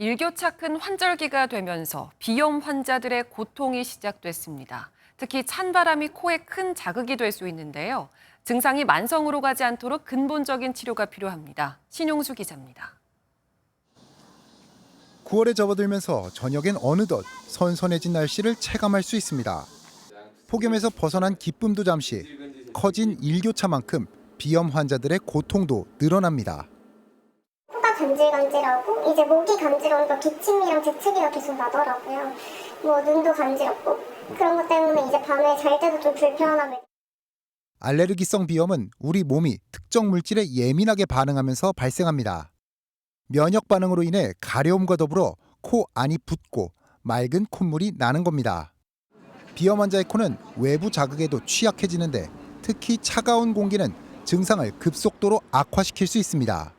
일교차 큰 환절기가 되면서 비염 환자들의 고통이 시작됐습니다. 특히 찬바람이 코에 큰 자극이 될 수 있는데요. 증상이 만성으로 가지 않도록 근본적인 치료가 필요합니다. 신용수 기자입니다. 9월에 접어들면서 저녁엔 어느덧 선선해진 날씨를 체감할 수 있습니다. 폭염에서 벗어난 기쁨도 잠시, 커진 일교차만큼 비염 환자들의 고통도 늘어납니다. 코가 간질간질하고 이제 목이 간지러우니까 기침이랑 재채기가 계속 나더라고요. 눈도 간지럽고 그런 것 때문에 이제 밤에 잘 때도 좀 불편함을. 알레르기성 비염은 우리 몸이 특정 물질에 예민하게 반응하면서 발생합니다. 면역 반응으로 인해 가려움과 더불어 코 안이 붓고 맑은 콧물이 나는 겁니다. 비염 환자의 코는 외부 자극에도 취약해지는데 특히 차가운 공기는 증상을 급속도로 악화시킬 수 있습니다.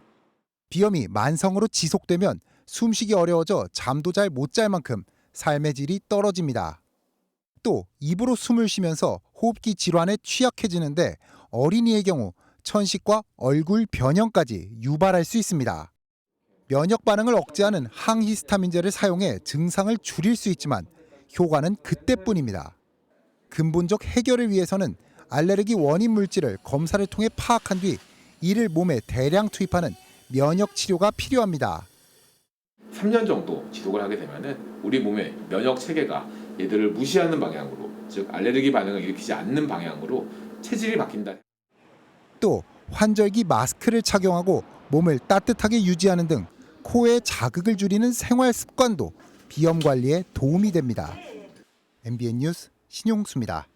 비염이 만성으로 지속되면 숨쉬기 어려워져 잠도 잘 못 잘 만큼 삶의 질이 떨어집니다. 또 입으로 숨을 쉬면서 호흡기 질환에 취약해지는데 어린이의 경우 천식과 얼굴 변형까지 유발할 수 있습니다. 면역 반응을 억제하는 항히스타민제를 사용해 증상을 줄일 수 있지만 효과는 그때뿐입니다. 근본적 해결을 위해서는 알레르기 원인 물질을 검사를 통해 파악한 뒤 이를 몸에 대량 투입하는 면역 치료가 필요합니다. 3년 정도 지속을 하게 되면은 우리 몸의 면역 체계가 얘들을 무시하는 방향으로, 즉 알레르기 반응을 일으키지 않는 방향으로 체질이 바뀐다. 또 환절기 마스크를 착용하고 몸을 따뜻하게 유지하는 등 코의 자극을 줄이는 생활 습관도 비염 관리에 도움이 됩니다. MBN 뉴스 신용수입니다.